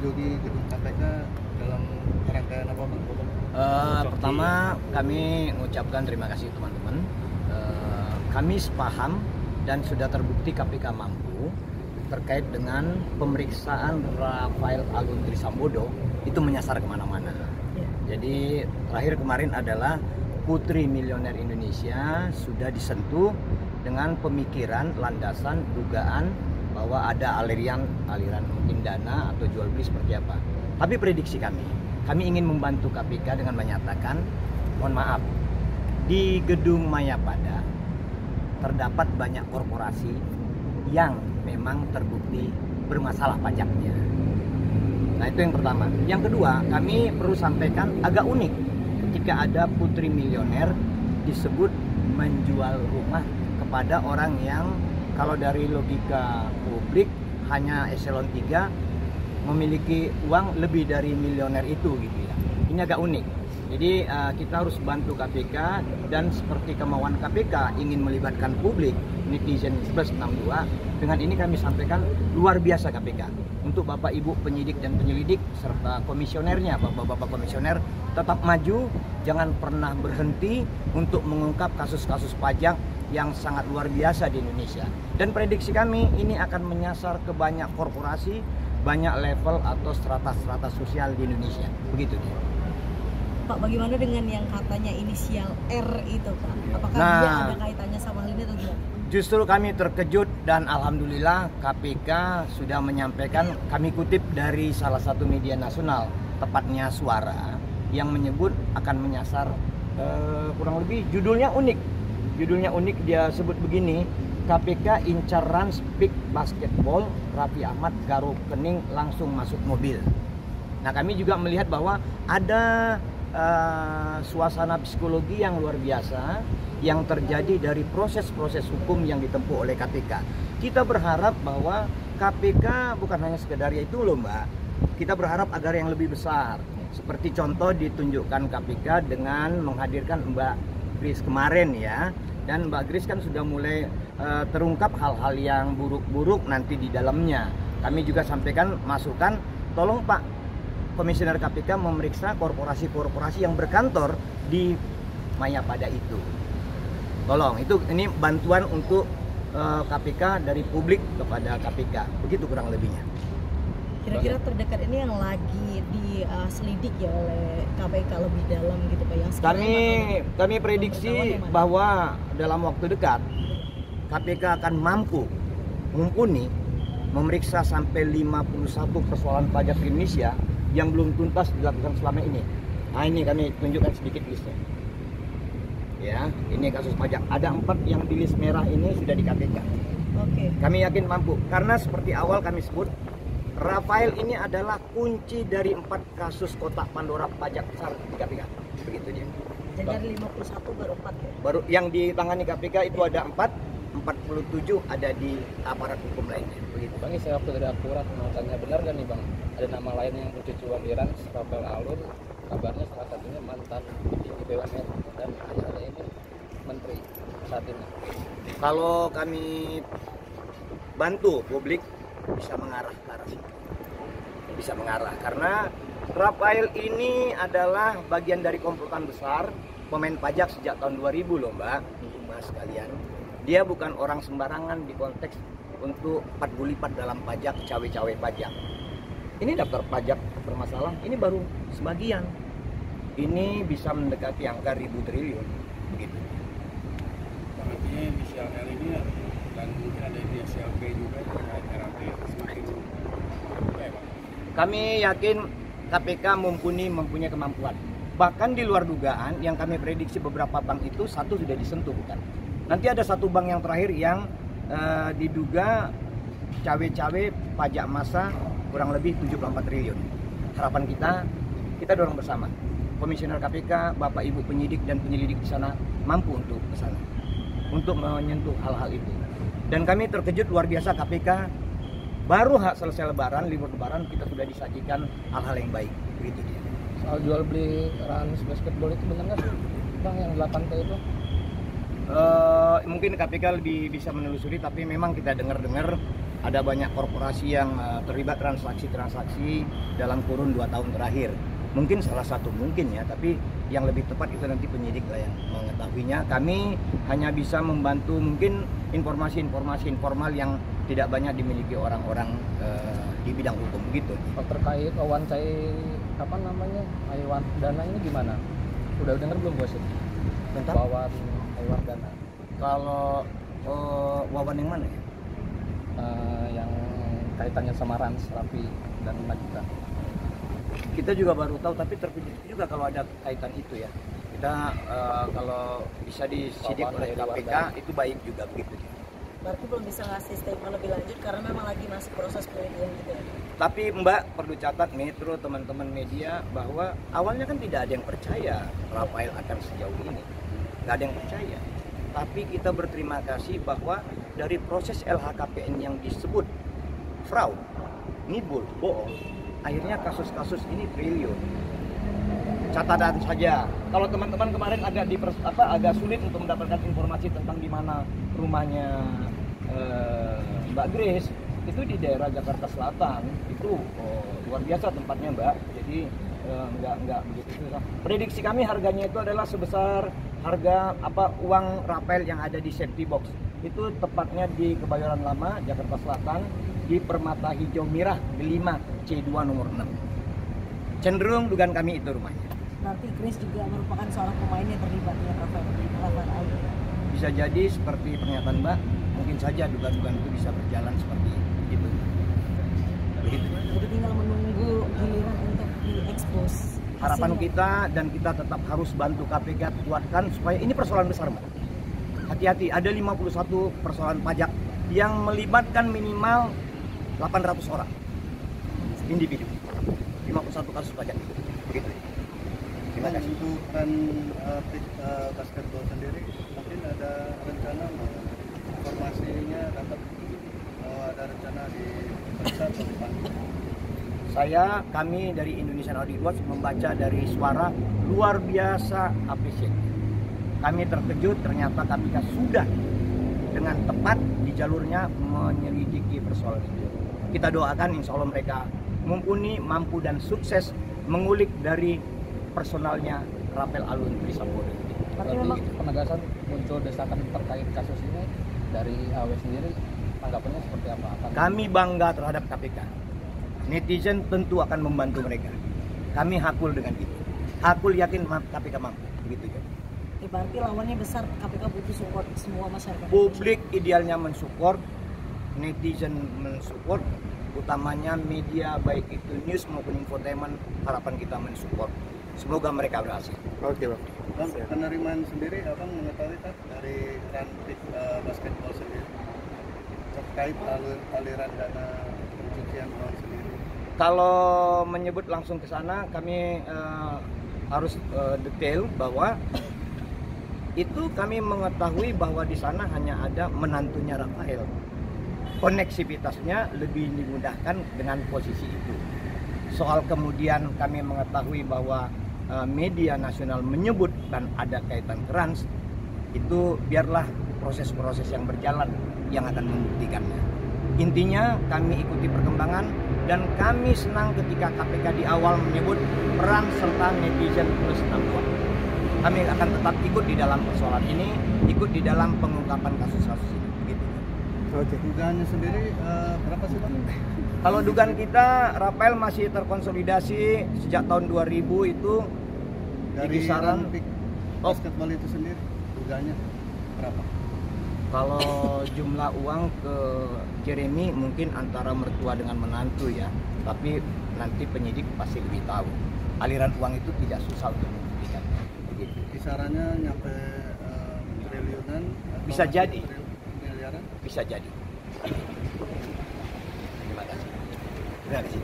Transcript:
muncul di gedung KPK dalam rangkaian apa, Bang? Pertama, kami mengucapkan terima kasih teman-teman. Kami sepaham dan sudah terbukti KPK mampu terkait dengan pemeriksaan Rafael Alun Trisambodo itu menyasar kemana-mana. Jadi terakhir kemarin adalah putri miliuner Indonesia sudah disentuh dengan pemikiran landasan dugaan bahwa ada aliran mungkin dana atau jual beli seperti apa. Tapi prediksi kami ingin membantu KPK dengan menyatakan, mohon maaf, di gedung Mayapada terdapat banyak korporasi yang memang terbukti bermasalah pajaknya. Nah, itu yang pertama. Yang kedua, kami perlu sampaikan agak unik ketika ada putri miliuner disebut menjual rumah kepada orang yang kalau dari logika publik hanya eselon 3 memiliki uang lebih dari miliuner itu gitu ya. Ini agak unik. Jadi kita harus bantu KPK, dan seperti kemauan KPK ingin melibatkan publik, netizen plus 62, dengan ini kami sampaikan luar biasa KPK. Untuk Bapak Ibu penyidik dan penyelidik serta komisionernya, Bapak-bapak komisioner tetap maju, jangan pernah berhenti untuk mengungkap kasus-kasus pajak yang sangat luar biasa di Indonesia. Dan prediksi kami ini akan menyasar ke banyak korporasi, banyak level atau strata-strata sosial di Indonesia. Begitu dia. Pak, bagaimana dengan yang katanya inisial R itu, Pak? Apakah dia ada kaitannya sama hal ini atau gimana? Justru kami terkejut dan alhamdulillah KPK sudah menyampaikan, kami kutip dari salah satu media nasional, tepatnya Suara, yang menyebut akan menyasar kurang lebih judulnya unik, dia sebut begini, KPK incar Rans Peak Basketball, Raffi Ahmad garuk kening langsung masuk mobil. Nah, kami juga melihat bahwa ada suasana psikologi yang luar biasa yang terjadi dari proses-proses hukum yang ditempuh oleh KPK. Kita berharap bahwa KPK bukan hanya sekedar itu loh, Mbak. Kita berharap agar yang lebih besar. Seperti contoh ditunjukkan KPK dengan menghadirkan Mbak Grace kemarin ya. Dan Mbak Grace kan sudah mulai terungkap hal-hal yang buruk-buruk nanti di dalamnya. Kami juga sampaikan masukan, tolong Pak Komisioner KPK memeriksa korporasi-korporasi yang berkantor di Mayapada itu. Tolong, ini bantuan untuk KPK dari publik kepada KPK. Begitu kurang lebihnya. Kira-kira terdekat ini yang lagi diselidik ya oleh KPK lebih dalam gitu Pak, yang kami prediksi bahwa dalam waktu dekat KPK akan mampu mumpuni memeriksa sampai 51 persoalan pajak di Indonesia yang belum tuntas dilakukan selama ini. Nah, ini kami tunjukkan sedikit listnya. Ya, ini kasus pajak. Ada 4 yang di list merah ini sudah di KPK. Oke. Kami yakin mampu, karena seperti awal kami sebut, Rafael ini adalah kunci dari 4 kasus kotak Pandora pajak besar di KPK. Begitu dia. Jadi dari 51 baru 4 ya? Baru yang ditangani KPK itu ada 47 ada di aparat hukum lainnya. Begitu. Bang, ini saya waktu dari akurat mau tanya, benar gak nih Bang, ada nama lain yang bercucuan di Rans, Rafael Alun, kabarnya salah satunya mantan petinggi BUMN dan ada ini menteri saat ini. Kalau kami bantu publik bisa mengarah ke arah situ. Bisa mengarah karena Rafael ini adalah bagian dari komplotan besar pemain pajak sejak tahun 2000 loh Mbak, untuk Mas sekalian. Dia bukan orang sembarangan di konteks untuk 40 lipat dalam pajak, cawe-cawe pajak. Ini daftar pajak bermasalah, ini baru sebagian. Ini bisa mendekati angka ribu triliun, begitu. Artinya inisial L ini dan mungkin ada inisial P juga terkait RAT semakin baik. Kami yakin KPK mempunyai kemampuan. Bahkan di luar dugaan yang kami prediksi beberapa bank itu satu sudah disentuh bukan. Nanti ada satu bank yang terakhir yang diduga cawe-cawe pajak massa kurang lebih 74 triliun. Harapan kita dorong bersama. Komisioner KPK, Bapak Ibu penyidik dan penyelidik di sana mampu untuk ke sana, untuk menyentuh hal-hal itu. Dan kami terkejut luar biasa KPK baru selesai lebaran, libur lebaran kita sudah disajikan hal-hal yang baik. Begitu dia. Soal jual beli Rans Basketball itu benar nggak sih Bang, yang 8T itu? Mungkin KPK lebih bisa menelusuri, tapi memang kita dengar-dengar ada banyak korporasi yang terlibat transaksi-transaksi dalam kurun 2 tahun terakhir. Mungkin salah satu mungkin ya, tapi yang lebih tepat itu nanti penyidik lah yang mengetahuinya. Kami hanya bisa membantu mungkin informasi-informasi informal yang tidak banyak dimiliki orang-orang di bidang hukum gitu. Terkait wawancai apa namanya Hewan Dana ini gimana? Udah denger belum bos? Tentang Hewan Dana. kalau Wawan yang mana ya? Yang kaitannya sama Rans, Raffi dan Nagita. Kita juga baru tahu, tapi terkejut juga kalau ada kaitan itu ya. Kita kalau bisa disidik oleh KPK itu baik juga begitu. Berarti belum bisa ngasih statement lebih lanjut karena memang lagi masih proses penyelidikan gitu ya. Tapi Mbak perlu catat Metro, teman-teman media, bahwa awalnya kan tidak ada yang percaya Rafael akan sejauh ini. Nggak ada yang percaya. Tapi kita berterima kasih bahwa dari proses LHKPN yang disebut fraud, nibul, bohong, akhirnya kasus-kasus ini triliun. Catatan saja, kalau teman-teman kemarin agak sulit untuk mendapatkan informasi tentang di mana rumahnya Mbak Grace, itu di daerah Jakarta Selatan. Itu luar biasa tempatnya Mbak. Jadi nggak begitu susah. Prediksi kami harganya itu adalah sebesar harga uang Rafael yang ada di safety box. Itu tepatnya di Kebayoran Lama, Jakarta Selatan, di Permata Hijau Mirah Delima C2 nomor 6. Cenderung dugaan kami itu rumahnya. Berarti Grace juga merupakan seorang pemain yang terlibat dengan Rafael Alun. Bisa jadi seperti pernyataan Mbak, mungkin saja dugaan-dugaan itu bisa berjalan seperti itu. Begitu. Jadi tinggal menunggu giliran untuk diekspos. Harapan kita, dan kita tetap harus bantu KPK kuatkan supaya ini persoalan besar Mbak. Hati-hati, ada 51 persoalan pajak yang melibatkan minimal 800 orang individu. 51 kasus pajak itu. Begitu. Terima kasih. Untuk basketball sendiri mungkin ada rencana informasinya dapat ada rencana di pusat atau di Bandung. Kami dari Indonesian Audit Watch membaca dari suara luar biasa apresiasi. Kami terkejut ternyata KPK sudah dengan tepat di jalurnya menyelidiki persoalan itu. Kita doakan insya Allah mereka mumpuni, mampu dan sukses mengulik dari personalnya Rafael Alun Trisambodo. Berarti penegasan muncul desakan terkait kasus ini dari AW sendiri, tanggapannya seperti apa? Kami bangga terhadap KPK. Netizen tentu akan membantu mereka. Kami hakul dengan itu. Hakul yakin KPK mampu. Begitu ya. Berarti lawannya besar, KPK butuh support semua masyarakat. Publik idealnya mensupport, netizen mensupport, utamanya media baik itu news maupun infotainment, harapan kita mensupport. Semoga mereka berhasil. Oke Bang. Bang, penerimaan sendiri Abang mengetahui tak dari Rantik basketball sendiri terkait aliran dana pencucian uang sendiri? Kalau menyebut langsung ke sana, kami harus detail bahwa itu kami mengetahui bahwa di sana hanya ada menantunya Rafael. Koneksivitasnya lebih dimudahkan dengan posisi itu. Soal kemudian kami mengetahui bahwa media nasional menyebut dan ada kaitan Rans, itu biarlah proses-proses yang berjalan yang akan membuktikannya. Intinya kami ikuti perkembangan dan kami senang ketika KPK di awal menyebut peran serta netizen plus 62. Kami akan tetap ikut di dalam persoalan ini, ikut di dalam pengungkapan kasus-kasus ini. Gitu. Oke. Dugaannya sendiri berapa sih Bang? Kalau dugaan kita, Rafael masih terkonsolidasi sejak tahun 2000 itu Dari di kisaran Rantik basketball itu sendiri dugaannya berapa? kalau jumlah uang ke Jeremy mungkin antara mertua dengan menantu ya, tapi nanti penyidik pasti lebih tahu. Aliran uang itu tidak susah untuk membuktikan. Begitu. Kisarannya nyampe triliunan? Atau Bisa jadi. Miliaran? Bisa jadi. Terima kasih. Terima kasih.